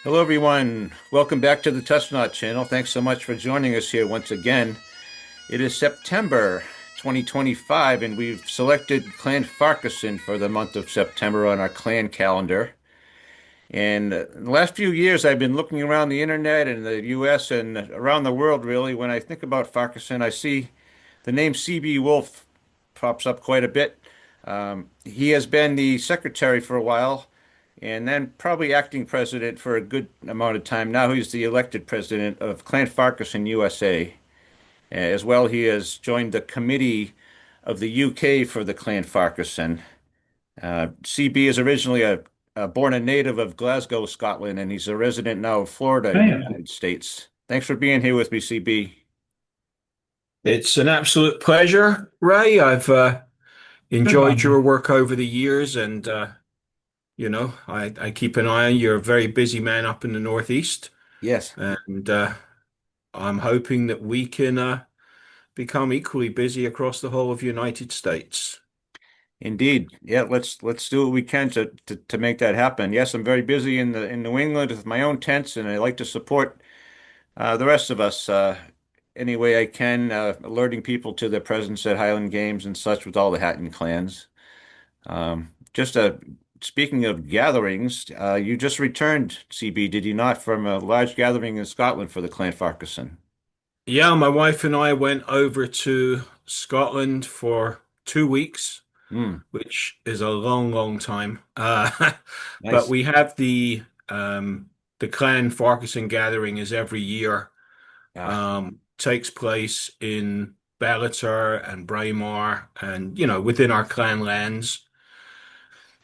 Hello, everyone. Welcome back to the Testnaut channel. Thanks so much for joining us here once again. It is September 2025, and we've selected Clan Farquharson for the month of September on our clan calendar. And in the last few years, I've been looking around the internet in the US and around the world, really. When I think about Farquharson, I see the name C.B. Wolf pops up quite a bit. He has been the secretary for a while and then probably acting president for a good amount of time. Now he's the elected president of Clan Farquharson USA. As well, he has joined the committee of the UK for the Clan Farquharson. CB is originally born a native of Glasgow, Scotland, and he's a resident now of Florida in the Man, United States. Thanks for being here with me, CB. it's an absolute pleasure, Ray. I've enjoyed your work over the years, and I keep an eye on you. You're a very busy man up in the Northeast, Yes, and I'm hoping that we can become equally busy across the whole of the United States. indeed. Yeah, let's do what we can to make that happen. Yes, I'm very busy in New England with my own tents, and I like to support the rest of us any way I can, alerting people to their presence at Highland Games and such with all the Hatton clans. Just speaking of gatherings, you just returned, CB, did you not, from a large gathering in Scotland for the Clan Farquharson? Yeah, my wife and I went over to Scotland for 2 weeks, Hmm, which is a long, long time. But nice. we have the Clan Farquharson gathering is every year. Ah, Takes place in Bellator and Braemar and within our clan lands.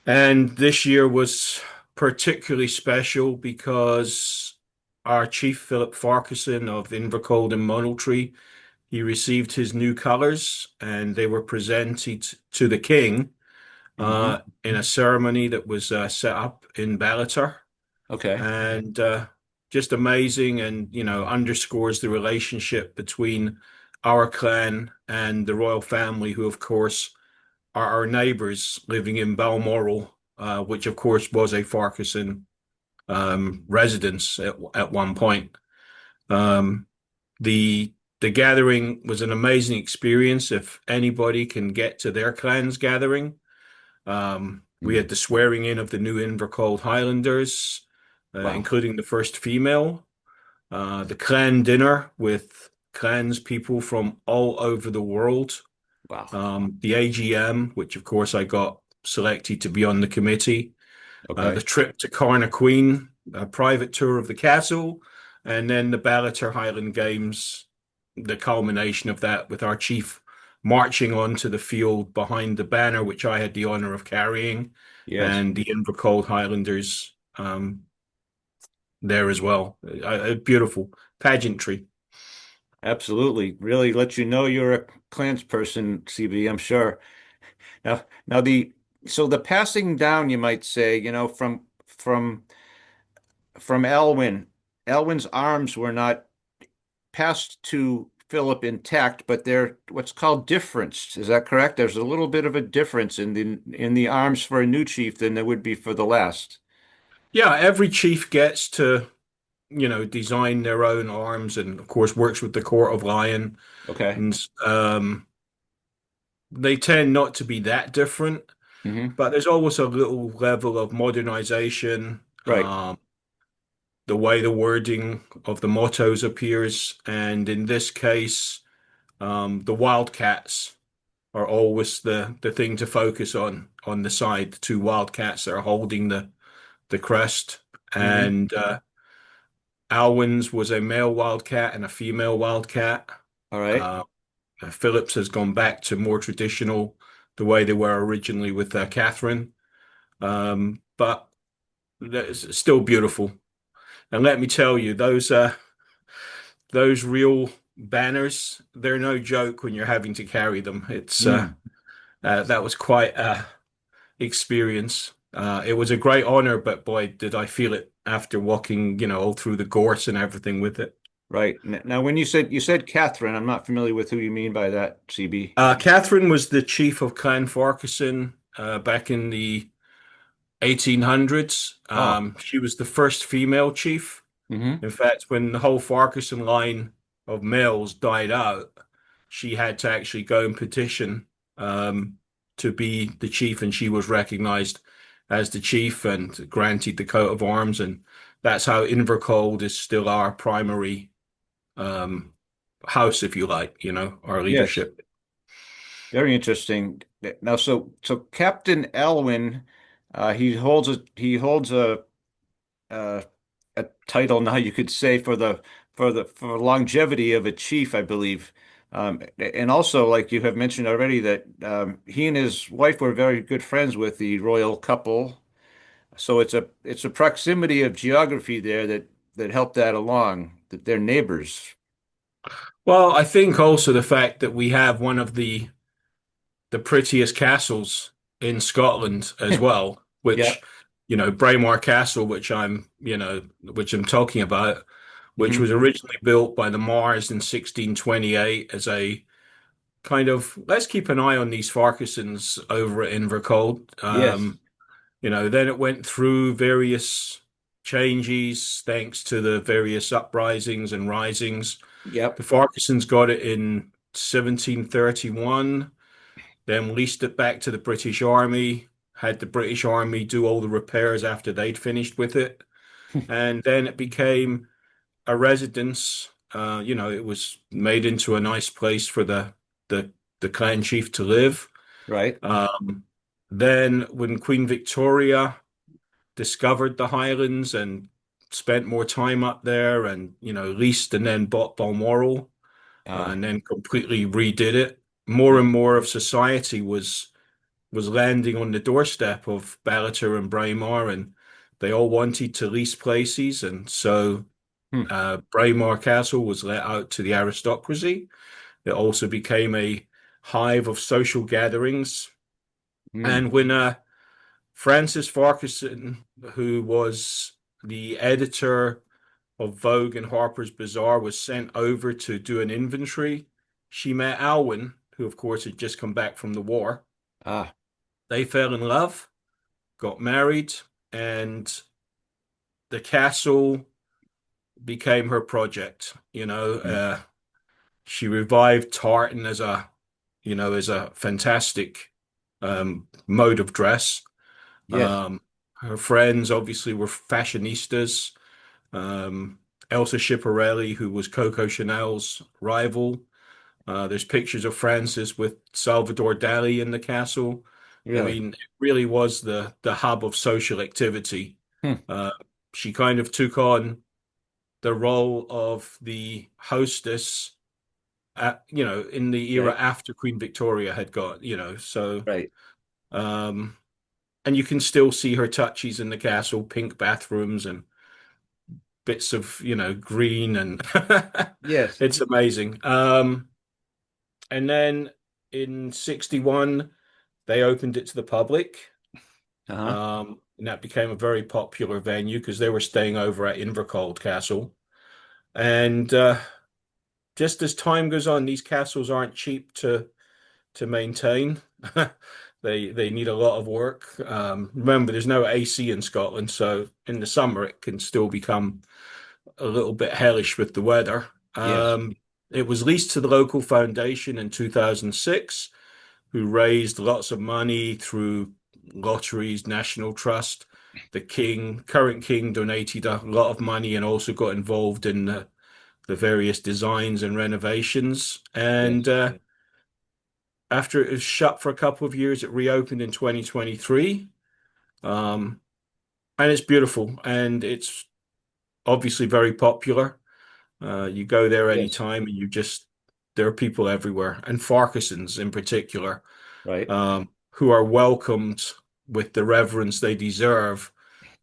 And this year was particularly special because our chief Philip Farquharson of Invercold and Monaltree, he received his new colors and they were presented to the king hmm. in a ceremony that was set up in Bellator. Okay. And just amazing and underscores the relationship between our clan and the royal family, who of course are our neighbors living in Balmoral, which of course was a Farquharson residence at one point. Um, the the gathering was an amazing experience. If anybody can get to their clan's gathering, we Mm. had the swearing in of the new Invercold Highlanders, Wow. including the first female, the clan dinner with clans people from all over the world, Wow. the AGM, which of course I got selected to be on the committee, the Okay. trip to Carna Queen, a private tour of the castle, and then the Bellator Highland Games, the culmination of that with our chief marching onto the field behind the banner, which I had the honor of carrying, Yes. and the Invercold Highlanders there as well. A beautiful pageantry. Absolutely. Really lets you know you're a clans person, CB, I'm sure. Now the passing down, you might say, from Elwin. Elwin's arms were not passed to Philip intact, but they're what's called differenced. Is that correct? There's a little bit of a difference in the arms for a new chief than there would be for the last. Yeah, every chief gets to, design their own arms and of course works with the Court of Lion. Okay. And they tend not to be that different, Hmm. but there's always a little level of modernization, Right. the way the wording of the mottos appears. And in this case, the Wildcats are always the thing to focus on the side, the two Wildcats that are holding the crest. Hmm. And Alwyn's was a male Wildcat and a female Wildcat. All right. Uh, Phillips has gone back to more traditional, the way they were originally with Catherine. But it's still beautiful. And let me tell you, those real banners, they're no joke when you're having to carry them. It's Mm. that was quite a experience. It was a great honor, but boy, did I feel it after walking, all through the gorse and everything with it. Right. Now, when you said Catherine, I'm not familiar with who you mean by that, CB. Catherine was the chief of Clan Farquharson back in the 1800s. Oh. She was the first female chief. Hmm. In fact, when the whole Farquharson line of males died out, she had to actually go and petition um, to be the chief, and she was recognized as the chief and granted the coat of arms. And that's how Invercold is still our primary um, house, if you like, our Yes. leadership. Very interesting. Now, so Captain Elwin, he holds uh, a title now, you could say, for longevity of a chief, I believe. And also, like you have mentioned already, that he and his wife were very good friends with the royal couple. So it's a proximity of geography there that helped that along, that they're neighbors. Well, I think also the fact that we have one of the prettiest castles in Scotland as well, Yeah. which, Braemar Castle, which I'm talking about, which Hmm. was originally built by the Mars in 1628 as a kind of, let's keep an eye on these Farquharsons over at Invercold. Yes. Then it went through various changes thanks to the various uprisings and risings. Yep. The Farquharsons got it in 1731, then leased it back to the British Army, had the British Army do all the repairs after they'd finished with it. And then it became a residence. It was made into a nice place for the, the clan chief to live. Right. Um, then when Queen Victoria discovered the Highlands and spent more time up there and, leased and then bought Balmoral, Uh, and then completely redid it, more yeah. and more of society was landing on the doorstep of Ballater and Braemar, and they all wanted to lease places, and so Hmm. Braemar Castle was let out to the aristocracy. It also became a hive of social gatherings, Hmm. and when Francis Farquharson, who was the editor of Vogue and Harper's Bazaar, was sent over to do an inventory, she met Alwyn, who of course had just come back from the war. Ah. They fell in love, got married, and the castle became her project. Hmm. She revived tartan as a fantastic mode of dress. Yes. Um, Her friends obviously were fashionistas. Um, Elsa Schiaparelli, who was Coco Chanel's rival. There's pictures of Francis with Salvador Dali in the castle. I Really. mean, it really was the hub of social activity. Hmm. Uh, she kind of took on the role of the hostess in the era Okay. after Queen Victoria had got. Right. Um, and you can still see her touches in the castle, pink bathrooms and bits of, green and Yes. it's amazing. And then in 61, they opened it to the public. Uh-huh. And that became a very popular venue because they were staying over at Invercold Castle. And just as time goes on, these castles aren't cheap to maintain. They need a lot of work. Remember, there's no AC in Scotland, so in the summer it can still become a little bit hellish with the weather. Yes. It was leased to the local foundation in 2006, who raised lots of money through lotteries, National Trust. Current king, donated a lot of money and also got involved in the various designs and renovations. And Yes. Yeah. after it was shut for a couple of years, it reopened in 2023. Um, and it's beautiful and it's obviously very popular. You go there Yes. anytime and there are people everywhere, and Farquharsons in particular, Right. who are welcomed with the reverence they deserve.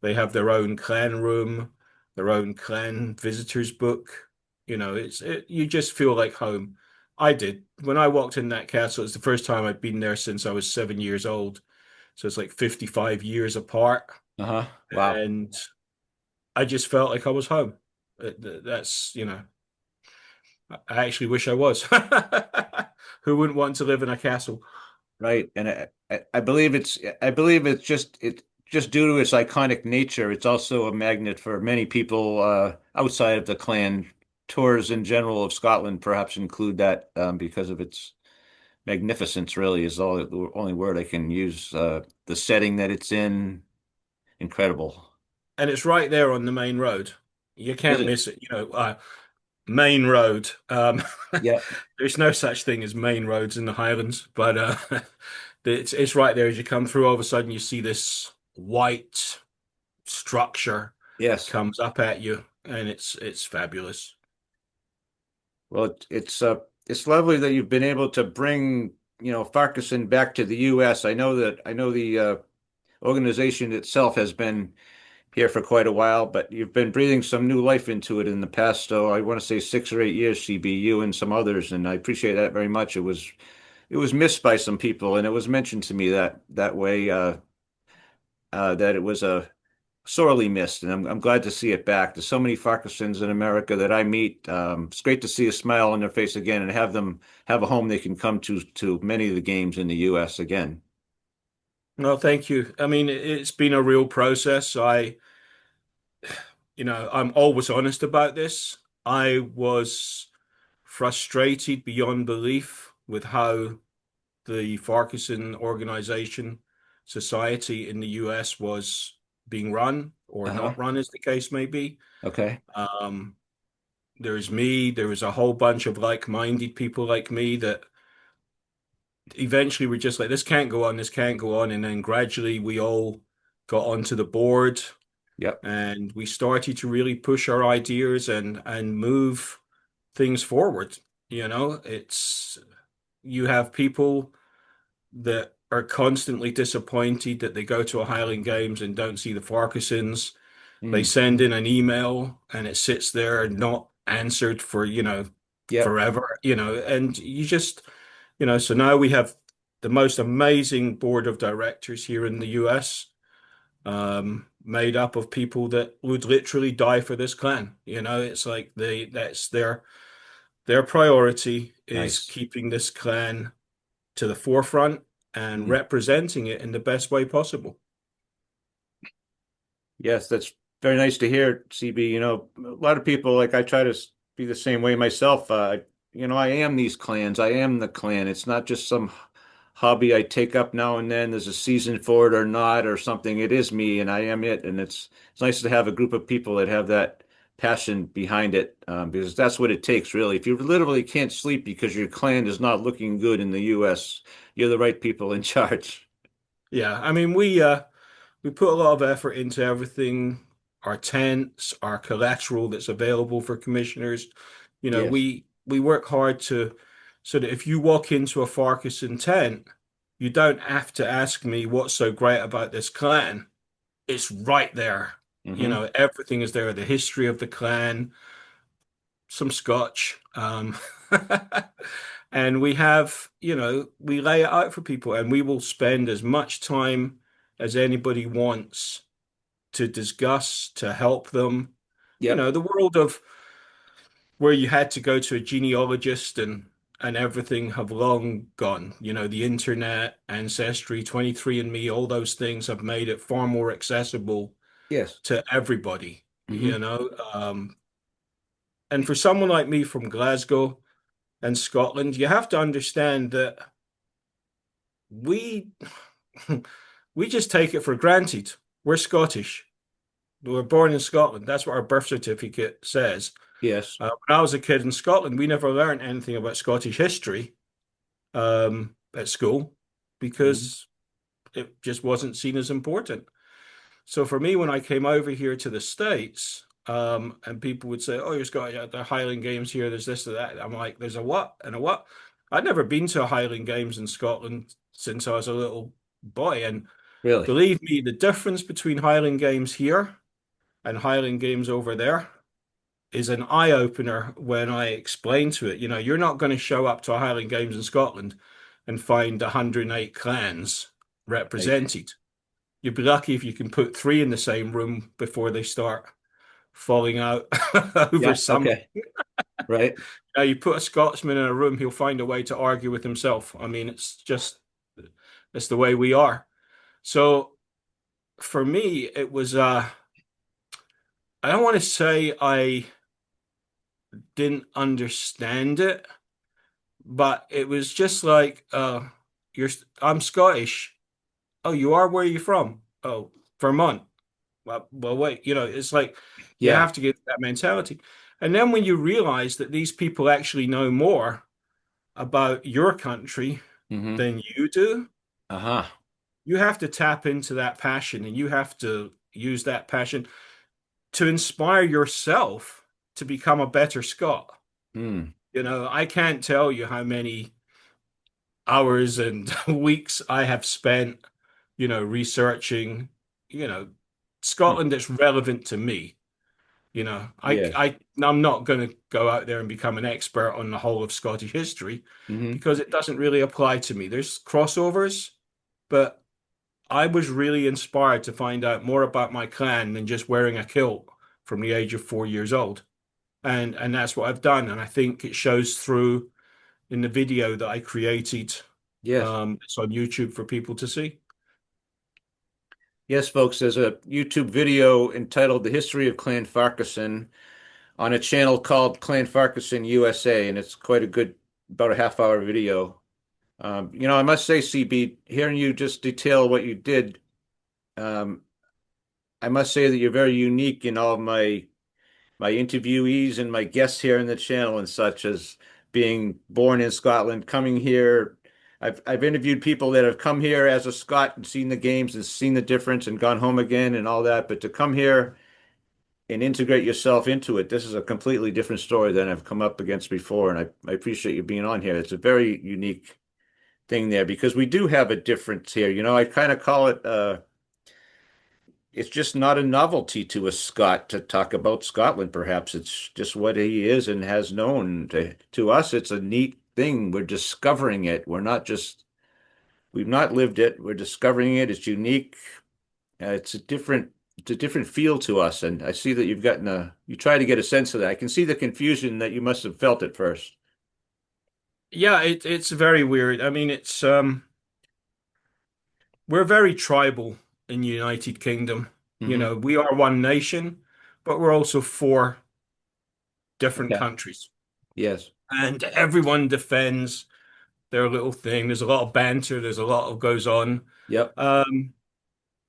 They have their own clan room, their own clan visitors book. You just feel like home. I did. When I walked in that castle, it's the first time I'd been there since I was 7 years old. So it's like 55 years apart. Uh-huh. Wow. And I just felt like I was home. That's, I actually wish I was. Who wouldn't want to live in a castle? Right. And I believe it's just it. just due to its iconic nature, it's also a magnet for many people outside of the clan. Tours in general of Scotland perhaps include that because of its magnificence, really, is all the only word I can use. The setting that it's in, incredible. And it's right there on the main road. You Is can't it? miss it. Main road. Yeah. There's no such thing as main roads in the Highlands, but it's right there as you come through. All of a sudden, you see this white structure Yes. comes up at you, and it's fabulous. Well, it's lovely that you've been able to bring, Farquharson back to the U.S. I know the organization itself has been here for quite a while, but you've been breathing some new life into it in the past, oh, I want to say 6 or 8 years, CBU and some others, and I appreciate that very much. It was missed by some people, and it was mentioned to me that way that it was sorely missed, and I'm glad to see it back. There's so many Farquharsons in America that I meet. It's great to see a smile on their face again and have them have a home they can come to many of the games in the U.S. again. No, thank you. I mean, it's been a real process. I'm always honest about this. I was frustrated beyond belief with how the Farquharson organization society in the US was being run or Uh-huh. not run, as the case may be. Okay. Um, there's me, there was a whole bunch of like-minded people like me that eventually were just like, this can't go on, this can't go on. And then gradually we all got onto the board Yep. and we started to really push our ideas and move things forward. It's you have people that are constantly disappointed that they go to a Highland Games and don't see the Farquharsons. They Mm. send in an email and it sits there not answered for, Yep. forever, and so now we have the most amazing board of directors here in the US, made up of people that would literally die for this clan. It's like that's their priority is Nice. keeping this clan to the forefront and Mm. representing it in the best way possible. Yes, that's very nice to hear, CB. A lot of people, like I try to be the same way myself. I am these clans. I am the clan. It's not just some hobby I take up now and then. There's a season for it or not or something. It is me and I am it. And it's nice to have a group of people that have that passion behind it because that's what it takes, really. If you literally can't sleep because your clan is not looking good in the U.S., you're the right people in charge. Yeah, I mean we put a lot of effort into everything, our tents, our collateral that's available for commissioners. Yes. We work hard to so that if you walk into a Farquharson tent, you don't have to ask me what's so great about this clan. It's right there. Hmm. Everything is there, the history of the clan, some scotch. And we lay it out for people and we will spend as much time as anybody wants to discuss, to help them. Yep. The world of where you had to go to a genealogist and everything have long gone. The internet, Ancestry, 23andMe, all those things have made it far more accessible Yes. to everybody, Hmm. And for someone like me from Glasgow and Scotland, you have to understand that we we just take it for granted. We're Scottish. We were born in Scotland. That's what our birth certificate says. Yes. When I was a kid in Scotland, we never learned anything about Scottish history at school Hmm. because it just wasn't seen as important. So for me, when I came over here to the States, and people would say, "Oh, you're Scottish, the Highland Games here. There's this or that." I'm like, "There's a what and a what?" I'd never been to a Highland Games in Scotland since I was a little boy, and Really? believe me, the difference between Highland Games here and Highland Games over there is an eye opener when I explain to it. You're not going to show up to a Highland Games in Scotland and find 108 clans Right. represented. You'd be lucky if you can put three in the same room before they start falling out over Yeah. something. Okay. Right. You put a Scotsman in a room, he'll find a way to argue with himself. I mean, it's the way we are. So for me, it was I don't want to say I didn't understand it, but it was just like you're I'm Scottish. Oh, you are? Where are you from? Oh, Vermont. Well, wait, it's like you Yeah. have to get that mentality. And then when you realize that these people actually know more about your country Hmm. than you do, Uh-huh. you have to tap into that passion and you have to use that passion to inspire yourself to become a better Scot. Mm. I can't tell you how many hours and weeks I have spent, researching, you know, Scotland that's relevant to me. Yes. I'm not going to go out there and become an expert on the whole of Scottish history Hmm. because it doesn't really apply to me. There's crossovers, but I was really inspired to find out more about my clan than just wearing a kilt from the age of 4 years old. And that's what I've done. And I think it shows through in the video that I created. Yes. It's on YouTube for people to see. Yes, folks, there's a YouTube video entitled The History of Clan Farquharson on a channel called Clan Farquharson USA, and it's quite a good, about a half-hour video. I must say, CB, hearing you just detail what you did, um, I must say that you're very unique in all of my interviewees and my guests here in the channel and such as being born in Scotland, coming here. I've interviewed people that have come here as a Scot and seen the games and seen the difference and gone home again and all that, but to come here and integrate yourself into it, this is a completely different story than I've come up against before, and I appreciate you being on here. It's a very unique thing there because we do have a difference here. I kind of call it it's just not a novelty to a Scot to talk about Scotland, perhaps. It's just what he is and has known. To us, it's a neat thing. We're discovering it. We've not lived it. We're discovering it. It's unique. It's a different feel to us. And I see that you try to get a sense of that. I can see the confusion that you must have felt at first. Yeah, it's very weird. I mean, it's we're very tribal in the United Kingdom. Hmm. We are one nation, but we're also four different Okay. countries. Yes. And everyone defends their little thing. There's a lot of banter, there's a lot of goes on. Yep. Um,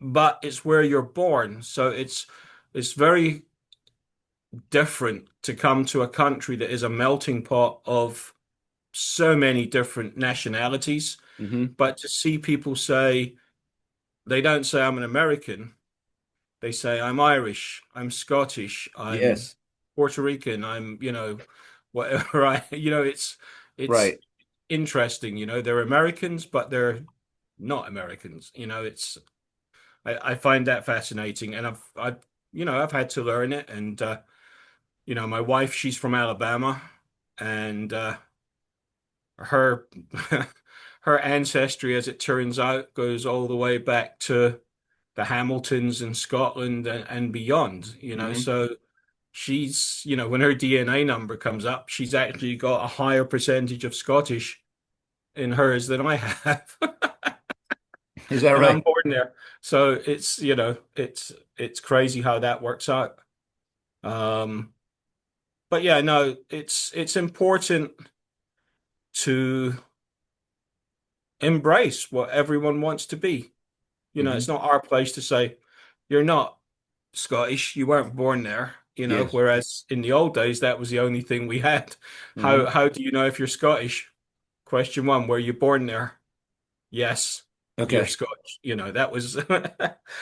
but it's where you're born. So it's very different to come to a country that is a melting pot of so many different nationalities. Hmm. But to see people say, they don't say I'm an American, they say I'm Irish, I'm Scottish, I'm Yes. Puerto Rican, I'm, whatever it's Right. interesting, they're Americans, but they're not Americans. I find that fascinating, and I've had to learn it. And my wife, she's from Alabama, and her her ancestry, as it turns out, goes all the way back to the Hamiltons in Scotland and beyond. Hmm. So she's, when her DNA number comes up, she's actually got a higher percentage of Scottish in hers than I have. Is that And I'm right? born there. So it's crazy how that works out. Um, but yeah, no, it's important to embrace what everyone wants to be. It's Hmm. not our place to say you're not Scottish, you weren't born there, Yes. whereas in the old days that was the only thing we had. How Hmm. how do you know if you're Scottish? Question one, were you born there? Yes, you're Okay. Scottish. That was in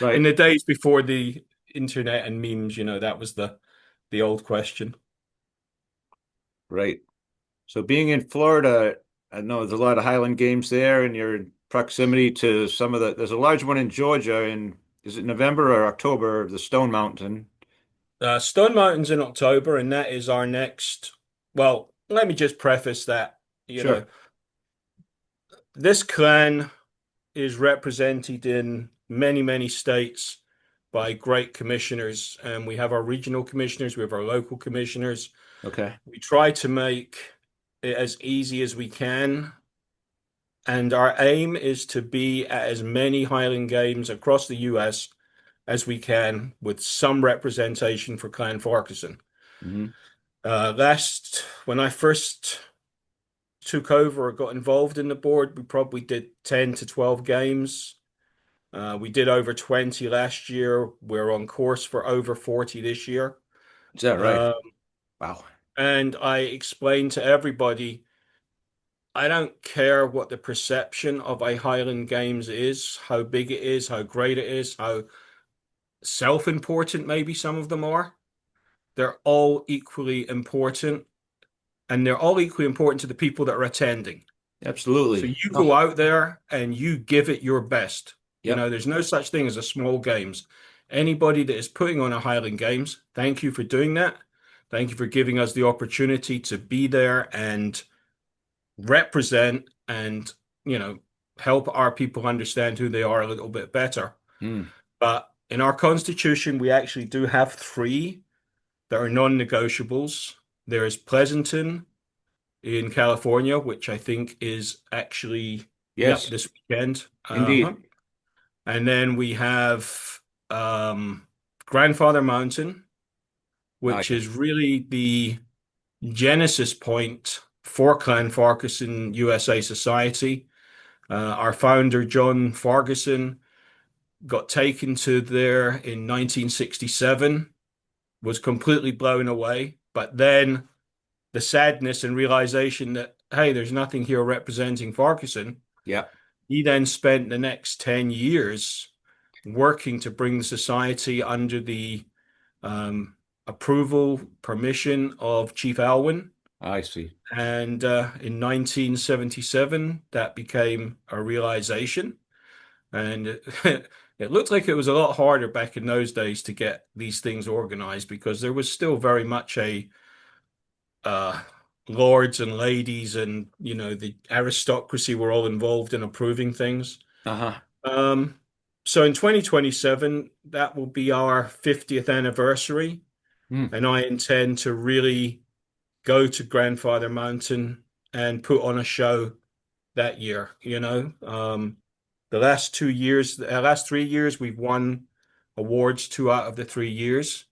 Right. the days before the internet and memes, that was the old question. Right. So being in Florida, I know there's a lot of Highland games there, and you're in proximity to there's a large one in Georgia is it November or October, the Stone Mountain? Stone Mountain's in October, and that is our next. Well, let me just preface that, Sure. this clan is represented in many, many states by great commissioners. And we have our regional commissioners, we have our local commissioners. Okay. We try to make it as easy as we can. And our aim is to be at as many Highland Games across the US as we can with some representation for Clan Farquharson. Hmm. When I first took over or got involved in the board, we probably did 10 to 12 games. We did over 20 last year. We're on course for over 40 this year. Is that right? Uh, Wow. and I explained to everybody, I don't care what the perception of a Highland Games is, how big it is, how great it is, how self-important maybe some of them are. They're all equally important, and they're all equally important to the people that are attending. So Absolutely. you go Oh, out there and you give it your best. You yep. know, there's no such thing as a small games. Anybody that is putting on a Highland Games, thank you for doing that. Thank you for giving us the opportunity to be there and represent and, you know, help our people understand who they are a little bit better. Mm. But in our constitution, we actually do have three that are non-negotiables. There is Pleasanton in California, which I think is actually, yep, Yes, this weekend. indeed. And then we have um, Grandfather Mountain, Ah, which yes. is really the genesis point for Clan Farquharson USA Society. Our founder, John Farquharson, got taken to there in 1967, was completely blown away. But then the sadness and realization that, hey, there's nothing here representing Farquharson. Yep. He then spent the next 10 years working to bring the society under the approval, permission of Chief Alwyn. I see. And in 1977, that became a realization. And it looked like it was a lot harder back in those days to get these things organized because there was still very much a uh, lords and ladies and, you know, the aristocracy were all involved in approving things. Uh-huh. Um, so in 2027, that will be our 50th anniversary. Mm. And I intend to really go to Grandfather Mountain and put on a show that year. The last 3 years, we've won awards 2 out of the 3 years.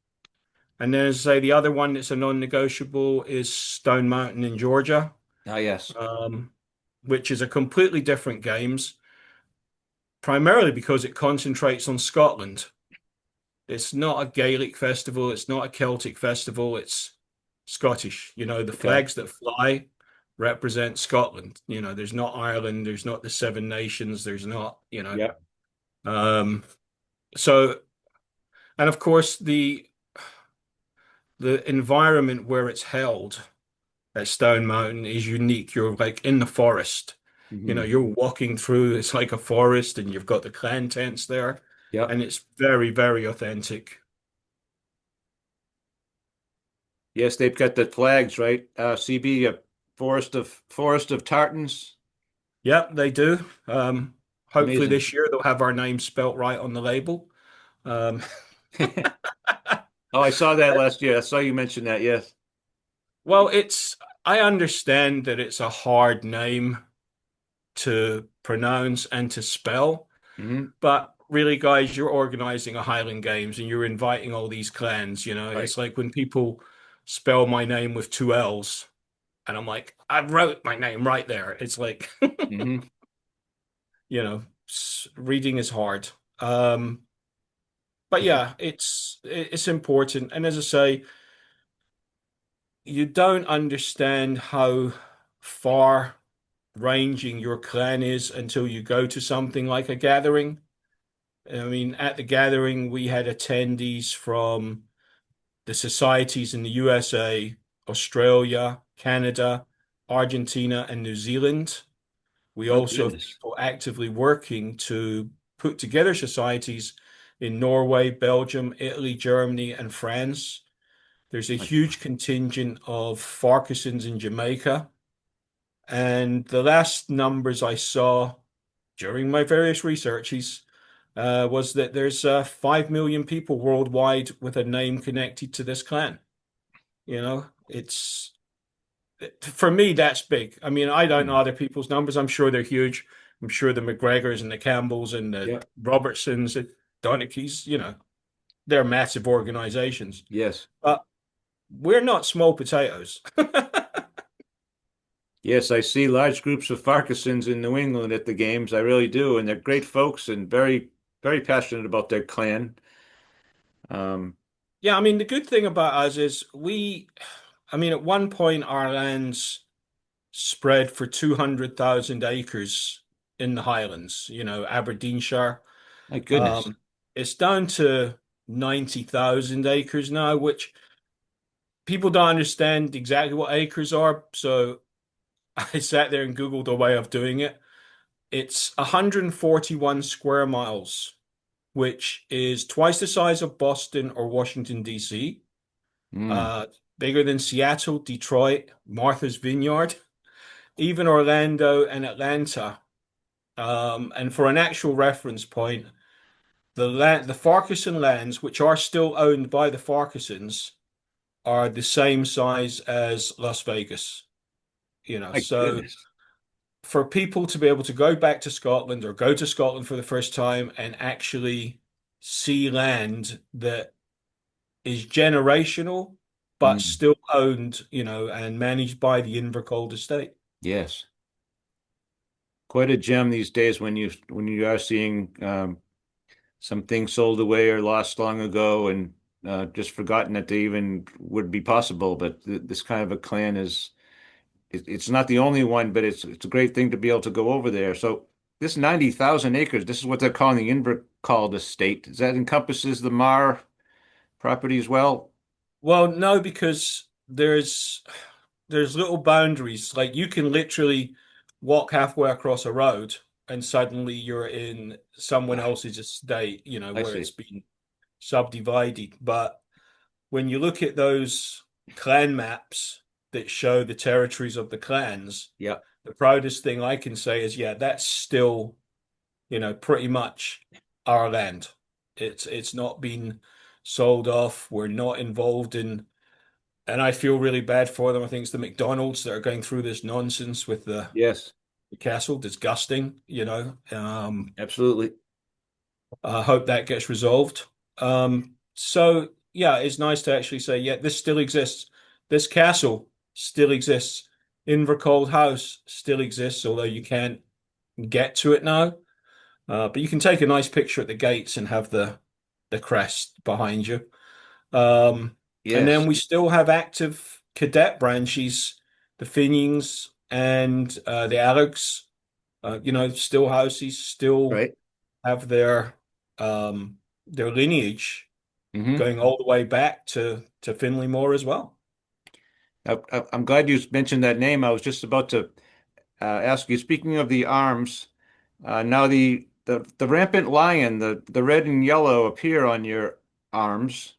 And then, as I say, the other one that's a non-negotiable is Stone Mountain in Georgia, Ah, yes. um, which is a completely different games, primarily because it concentrates on Scotland. It's not a Gaelic festival. It's not a Celtic festival. It's Scottish. You know, the Okay. flags that fly represent Scotland. You know, there's not Ireland. There's not the Seven Nations. There's not, Yep. Um, so, and of course, the environment where it's held at Stone Mountain is unique. You're like in the forest. You know, Hmm. you're walking through, it's like a forest, and you've got the clan tents there, Yep. and it's very, very authentic. Yes, they've got the flags, right? CB, Forest of Tartans. Yep, they do. Hopefully Amazing. this year they'll have our name spelt right on the label. Um, Oh, I saw that last year. I saw you mention that. Yes. well, I understand that it's a hard name to pronounce and to spell, Hmm. but really, guys, you're organizing a Highland Games and you're inviting all these clans. You know, Right. it's like when people spell my name with two L's, and I'm like, I wrote my name right there. It's like, Hmm. reading is hard. But yeah, it's important. And as I say, you don't understand how far ranging your clan is until you go to something like a gathering. I mean, at the gathering, we had attendees from the societies in the USA, Australia, Canada, Argentina, and New Zealand. We Oh, also have goodness. people actively working to put together societies in Norway, Belgium, Italy, Germany, and France. There's a My- huge contingent of Farquharsons in Jamaica. And the last numbers I saw during my various researches was that there's 5 million people worldwide with a name connected to this clan. You know, it's for me, that's big. I mean, I don't know Hmm. other people's numbers. I'm sure they're huge. I'm sure the McGregors and the Campbells and the Yep. Robertsons and Donaghy's, they're massive organizations. Yes. But we're not small potatoes. Yes, I see large groups of Farquharsons in New England at the games. I really do, and they're great folks and very, very passionate about their clan. Um, Yeah, I mean, the good thing about us is I mean, at one point our lands spread for 200,000 acres in the Highlands, Aberdeenshire. my goodness. Um, it's down to 90,000 acres now, which people don't understand exactly what acres are. So I sat there and Googled a way of doing it. It's 141 square miles, which is twice the size of Boston or Washington, D.C., Mm, uh, bigger than Seattle, Detroit, Martha's Vineyard, even Orlando and Atlanta. And for an actual reference point, the Farquharson lands, which are still owned by the Farquharsons, are the same size as Las Vegas. my So goodness. for people to be able to go back to Scotland or go to Scotland for the first time and actually see land that is generational but Mm, still owned, and managed by the Invercold estate. yes. Quite a gem these days when you are seeing some things sold away or lost long ago and just forgotten that they even would be possible. But th this kind of a clan is it's not the only one, but it's a great thing to be able to go over there. So this 90,000 acres, this is what they're calling the Invercald estate. Does that encompasses the Mar property as well? Well, no, because there's little boundaries. Like you can literally walk halfway across a road and suddenly you're in someone Ah, else's estate, I where see. it's been subdivided. But when you look at those clan maps that show the territories of the clans, Yeah. the proudest thing I can say is, yeah, that's still, pretty much our land. It's not been sold off. We're not involved in, and I feel really bad for them. I think it's the McDonald's that are going through this nonsense with Yes, the castle. Disgusting, absolutely. I hope that gets resolved. So yeah, it's nice to actually say, yeah, this still exists. This castle still exists. Invercold House still exists, although you can't get to it now. But you can take a nice picture at the gates and have the crest behind you. Um, and then Yes, we still have active cadet branches, the Fenians and the Alex. Still houses, still right. have their lineage Hmm. going all the way back to Finley Moore as well. I'm glad you mentioned that name. I was just about to ask you, speaking of the arms, now the rampant lion, the red and yellow appear on your arms.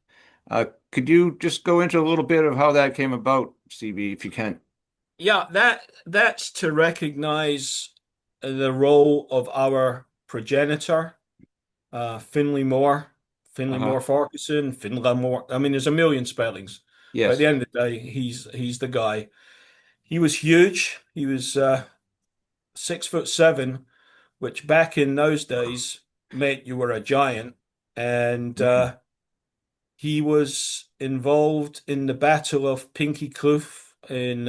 Could you just go into a little bit of how that came about, CB, if you can? Yeah, that's to recognize the role of our progenitor, Finley Moore, Finley Uh-huh. Moore Farquharson, Finlay Moore. I mean, there's a million spellings, but at the Yes. end of the day, he's the guy. He was huge. He was 6'7", which back in those days meant you were a giant. And Mm. he was involved in the Battle of Pinkie Cleugh in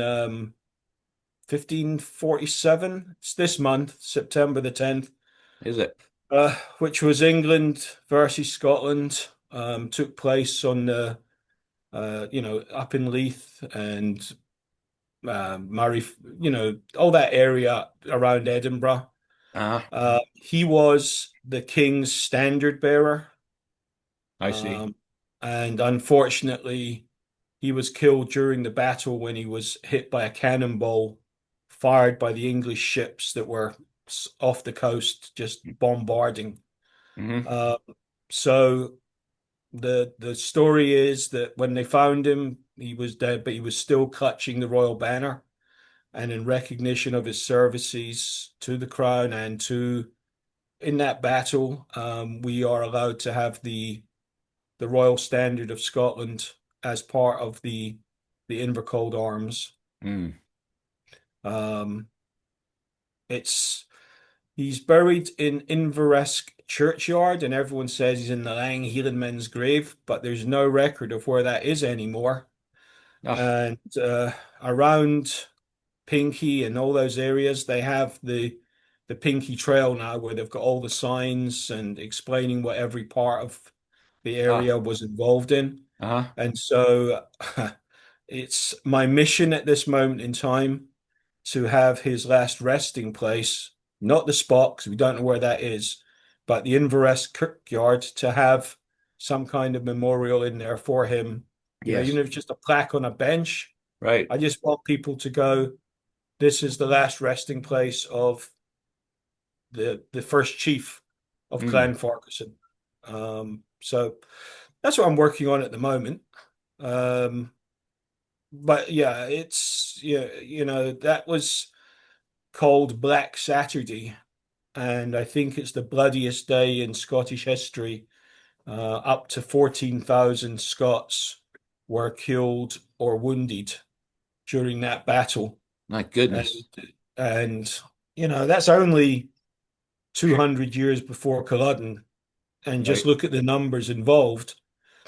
1547. It's this month, September the 10th, Is it? which was England versus Scotland. Took place on the, up in Leith and Murray, all that area around Edinburgh. Uh-huh. He was the king's standard bearer. I see. Um, and unfortunately, he was killed during the battle when he was hit by a cannonball fired by the English ships that were off the coast, just bombarding. Hmm. Uh, so the story is that when they found him, he was dead, but he was still clutching the royal banner. And in recognition of his services to the crown and to in that battle, we are allowed to have the Royal Standard of Scotland as part of the Invercold Arms. Mm. Um, it's He's buried in Inveresk churchyard, and everyone says he's in the Lang Hielanmen's grave, but there's no record of where that is anymore. Oh, And around Pinky and all those areas, they have the Pinky Trail now, where they've got all the signs and explaining what every part of the ah, area was involved in. uh-huh. And so it's my mission at this moment in time to have his last resting place, not the spot, because we don't know where that is, but the Inveresk Kirkyard, to have some kind of memorial in there for him. You know, even Yes. if it's just a plaque on a bench, Right. I just want people to go, this is the last resting place of the first chief of Mm. Clan Farquharson. So that's what I'm working on at the moment. Um, but yeah, it's yeah, you know, that was called Black Saturday, and I think it's the bloodiest day in Scottish history. Up to 14,000 Scots were killed or wounded during that battle. My And, goodness. and you know, that's only 200 years before Culloden. And just Right. look at the numbers involved.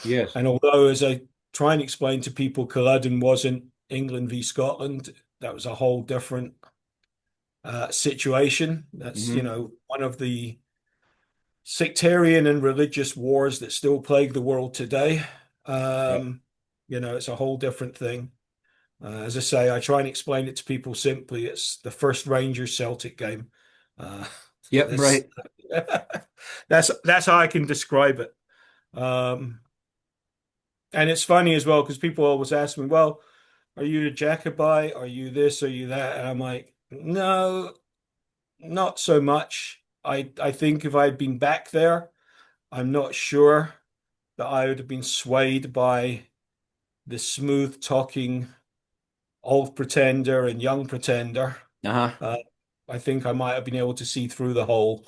Yes. And although, as I try and explain to people, Culloden wasn't England v Scotland, that was a whole different situation. That's, you Hmm. know, one of the sectarian and religious wars that still plague the world today. Yep. Um, you know, it's a whole different thing. As I say, I try and explain it to people simply. It's the first Rangers Celtic game. Uh, Yep. this, Right. that's how I can describe it. Um, and it's funny as well because people always ask me, "Well, are you a Jacobite? Are you this? Are you that?" And I'm like, "No, not so much. I think if I'd been back there, I'm not sure that I would have been swayed by the smooth talking old pretender and young pretender. Uh-huh. Uh, I think I might have been able to see through the whole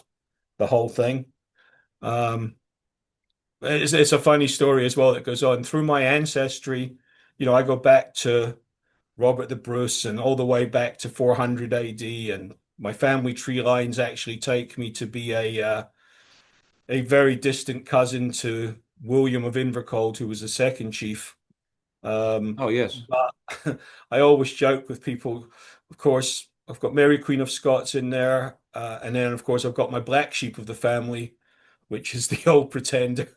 thing. Um, it's a funny story as well that goes on through my ancestry. You know, I go back to Robert the Bruce and all the way back to 400 AD, and my family tree lines actually take me to be a very distant cousin to William of Invercold, who was the second chief. Oh, yes. But I always joke with people, of course, I've got Mary Queen of Scots in there. And then, of course, I've got my black sheep of the family, which is the old pretender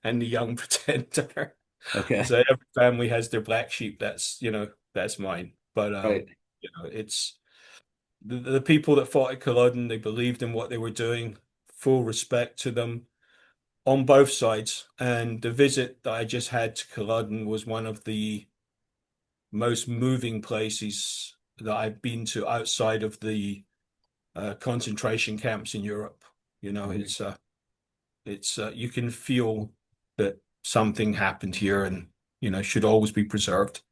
and the young pretender. Okay. So every family has their black sheep. That's, you know, that's mine. But, Right. you know, it's the people that fought at Culloden, they believed in what they were doing, full respect to them on both sides. And the visit that I just had to Culloden was one of the most moving places that I've been to outside of the concentration camps in Europe. You know, Mhm. it's you can feel that something happened here, and you know should always be preserved.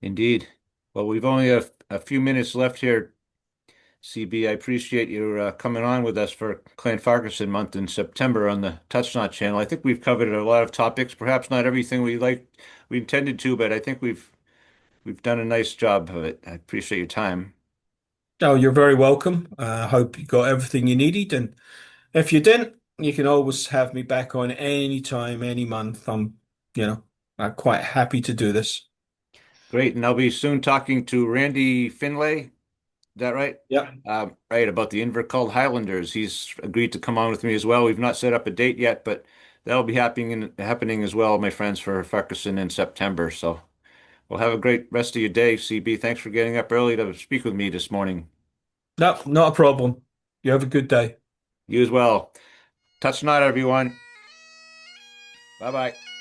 Indeed. Well, we've only a few minutes left here, CB. I appreciate you coming on with us for Clan Farquharson month in September on the Touchnot channel. I think we've covered a lot of topics, perhaps not everything we intended to, but I think we've done a nice job of it. I appreciate your time. Oh, you're very welcome. I hope you got everything you needed, and if you didn't, you can always have me back on any time, any month. You know, I'm quite happy to do this. Great. And I'll be soon talking to Randy Finlay. Is that right? Yeah. Right, about the Invercargill Highlanders. He's agreed to come on with me as well. We've not set up a date yet, but that'll be happening as well, my friends, for Farquharson in September. So we'll have a great rest of your day, CB. Thanks for getting up early to speak with me this morning. No, not a problem. You have a good day. You as well. Touch not, everyone. Bye bye.